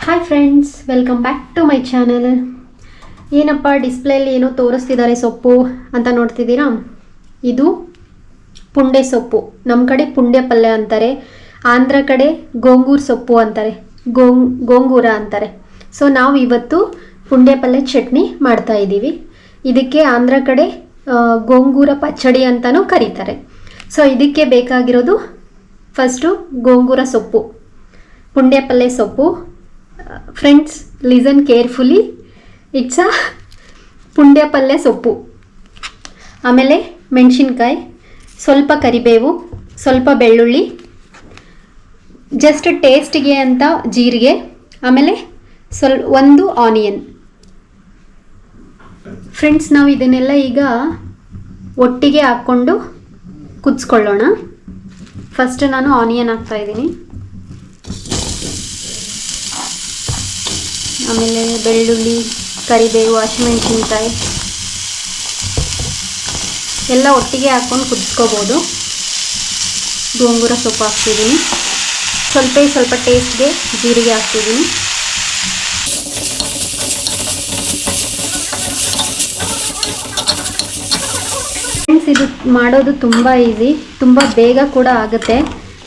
Hi friends, welcome back to my channel. ಏನಪ್ಪ ಡಿಸ್ಪ್ಲೇಲಿ ಏನೋ ತೋರಿಸ್ತಿದ್ದಾರೆ ಸೊಪ್ಪು ಅಂತ ನೋಡ್ತಿದ್ದೀರಾ? ಇದು ಪುಂಡೆ ಸೊಪ್ಪು. ನಮ್ಮ ಕಡೆ ಪುಂಡೆ ಪಲ್ಯ ಅಂತಾರೆ, ಆಂಧ್ರ ಕಡೆ ಗೋಂಗೂರು ಸೊಪ್ಪು ಅಂತಾರೆ, ಗೋಂಗೂರ ಅಂತಾರೆ. ಸೊ ನಾವು ಇವತ್ತು ಪುಂಡೆ ಪಲ್ಯ ಚಟ್ನಿ ಮಾಡ್ತಾ ಇದ್ದೀವಿ. ಇದಕ್ಕೆ ಆಂಧ್ರ ಕಡೆ ಗೋಂಗೂರ ಪಚ್ಚಡಿ ಅಂತಲೂ ಕರೀತಾರೆ. ಸೊ ಇದಕ್ಕೆ ಬೇಕಾಗಿರೋದು ಫಸ್ಟು ಗೋಂಗೂರ ಸೊಪ್ಪು, ಪುಂಡೆ ಪಲ್ಯ ಸೊಪ್ಪು. Friends, listen carefully, it's a ಪುಂಡೆ ಪಲ್ಯ ಸೊಪ್ಪು. ಆಮೇಲೆ ಮೆಣಸಿನ್ಕಾಯಿ, ಸ್ವಲ್ಪ ಕರಿಬೇವು, ಸ್ವಲ್ಪ ಬೆಳ್ಳುಳ್ಳಿ, ಜಸ್ಟ್ ಟೇಸ್ಟಿಗೆ ಅಂತ ಜೀರಿಗೆ, ಆಮೇಲೆ ಒಂದು ಆನಿಯನ್. ಫ್ರೆಂಡ್ಸ್, ನಾವು ಇದನ್ನೆಲ್ಲ ಈಗ ಒಟ್ಟಿಗೆ ಹಾಕ್ಕೊಂಡು ಕುದಿಸ್ಕೊಳ್ಳೋಣ. ಫಸ್ಟ್ ನಾನು ಆನಿಯನ್ ಹಾಕ್ತಾ ಇದ್ದೀನಿ, ಆಮೇಲೆ ಬೆಳ್ಳುಳ್ಳಿ, ಕರಿಬೇವು, ಹಸಿಮೆಣಸಿನ್ಕಾಯಿ ಎಲ್ಲ ಒಟ್ಟಿಗೆ ಹಾಕ್ಕೊಂಡು ಕುದಿಸ್ಕೋಬೋದು. ಗೋಂಗೂರ ಸೊಪ್ಪು ಹಾಕ್ತಿದ್ದೀನಿ, ಸ್ವಲ್ಪ ಟೇಸ್ಟ್ಗೆ ಜೀರಿಗೆ ಹಾಕ್ತಿದ್ದೀನಿ. ಫ್ರೆಂಡ್ಸ್, ಇದು ಮಾಡೋದು ತುಂಬ ಈಸಿ, ತುಂಬ ಬೇಗ ಕೂಡ ಆಗುತ್ತೆ.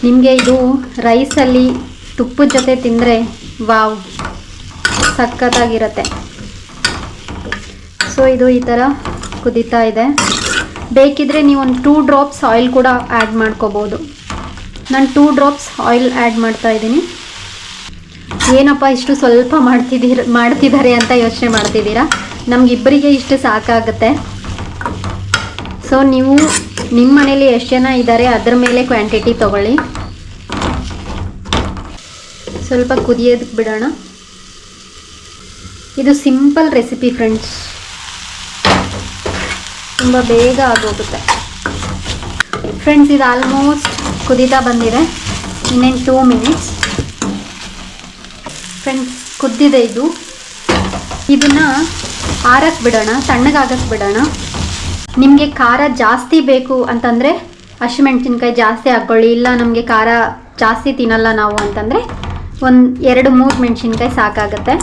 ನಿಮಗೆ ಇದು ರೈಸಲ್ಲಿ ತುಪ್ಪದ ಜೊತೆ ತಿಂದರೆ ವಾವ್, ಸಖತ್ತಾಗಿರುತ್ತೆ. ಸೊ ಇದು ಈ ಥರ ಕುದೀತಾ ಇದೆ. ಬೇಕಿದ್ರೆ ನೀವು ಒಂದು 2 ಡ್ರಾಪ್ಸ್ ಆಯಿಲ್ ಕೂಡ ಆ್ಯಡ್ ಮಾಡ್ಕೋಬೋದು. ನಾನು 2 ಡ್ರಾಪ್ಸ್ ಆಯಿಲ್ ಆ್ಯಡ್ ಮಾಡ್ತಾ ಇದ್ದೀನಿ. ಏನಪ್ಪ ಇಷ್ಟು ಸ್ವಲ್ಪ ಮಾಡ್ತಿದ್ದಾರೆ ಅಂತ ಯೋಚನೆ ಮಾಡ್ತಿದ್ದೀರಾ? ನಮಗಿಬ್ಬರಿಗೆ ಇಷ್ಟು ಸಾಕಾಗುತ್ತೆ. ಸೊ ನೀವು ನಿಮ್ಮ ಮನೇಲಿ ಎಷ್ಟು ಜನ ಇದ್ದಾರೆ ಅದರ ಮೇಲೆ ಕ್ವಾಂಟಿಟಿ ತೊಗೊಳ್ಳಿ. ಸ್ವಲ್ಪ ಕುದಿಯೋದಕ್ಕೆ ಬಿಡೋಣ. ಇದು ಸಿಂಪಲ್ ರೆಸಿಪಿ ಫ್ರೆಂಡ್ಸ್, ತುಂಬ ಬೇಗ ಆಗೋಗುತ್ತೆ. ಫ್ರೆಂಡ್ಸ್, ಇದು ಆಲ್ಮೋಸ್ಟ್ ಕುದೀತಾ ಬಂದಿದೆ. ಇನ್ನೇನು 2 ಮಿನಿಟ್ಸ್. ಫ್ರೆಂಡ್ಸ್, ಕುದ್ದಿದೆ ಇದು. ಇದನ್ನು ಆರಕ್ಕೆ ಬಿಡೋಣ, ತಣ್ಣಗಾಗಕ್ಕೆ ಬಿಡೋಣ. ನಿಮಗೆ ಖಾರ ಜಾಸ್ತಿ ಬೇಕು ಅಂತಂದರೆ ಹಸಿಮೆಣಸಿನ್ಕಾಯಿ ಜಾಸ್ತಿ ಹಾಕ್ಕೊಳ್ಳಿ. ಇಲ್ಲ ನಮಗೆ ಖಾರ ಜಾಸ್ತಿ ತಿನ್ನಲ್ಲ ನಾವು ಅಂತಂದರೆ ಒಂದು 2-3 ಮೆಣಸಿನ್ಕಾಯಿ ಸಾಕಾಗುತ್ತೆ.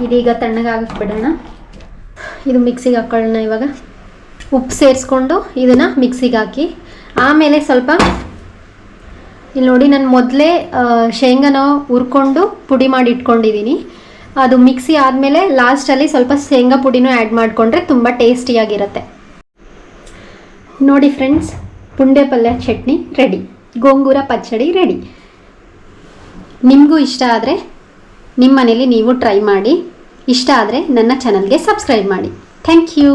ಇದೀಗ ತಣ್ಣಗಾಗಕ್ಕೆ ಬಿಡೋಣ. ಇದು ಮಿಕ್ಸಿಗೆ ಹಾಕ್ಕೊಳ್ಳೋಣ. ಇವಾಗ ಉಪ್ಪು ಸೇರಿಸ್ಕೊಂಡು ಇದನ್ನು ಮಿಕ್ಸಿಗೆ ಹಾಕಿ, ಆಮೇಲೆ ಸ್ವಲ್ಪ ಇಲ್ಲಿ ನೋಡಿ, ನಾನು ಮೊದಲೇ ಶೇಂಗಾನ ಹುರ್ಕೊಂಡು ಪುಡಿ ಮಾಡಿ ಇಟ್ಕೊಂಡಿದ್ದೀನಿ. ಅದು ಮಿಕ್ಸಿ ಆದಮೇಲೆ ಲಾಸ್ಟಲ್ಲಿ ಸ್ವಲ್ಪ ಶೇಂಗಾ ಪುಡಿನೂ ಆ್ಯಡ್ ಮಾಡಿಕೊಂಡ್ರೆ ತುಂಬ ಟೇಸ್ಟಿಯಾಗಿರುತ್ತೆ. ನೋಡಿ ಫ್ರೆಂಡ್ಸ್, ಪುಂಡೆ ಪಲ್ಯ ಚಟ್ನಿ ರೆಡಿ, ಗೋಂಗೂರ ಪಚ್ಚಡಿ ರೆಡಿ. ನಿಮಗೂ ಇಷ್ಟ ಆದರೆ ನಿಮ್ಮ ಮನೇಲಿ ನೀವು ಟ್ರೈ ಮಾಡಿ. ಇಷ್ಟ ಆದರೆ ನನ್ನ ಚಾನಲ್ಗೆ ಸಬ್ಸ್ಕ್ರೈಬ್ ಮಾಡಿ. Thank you.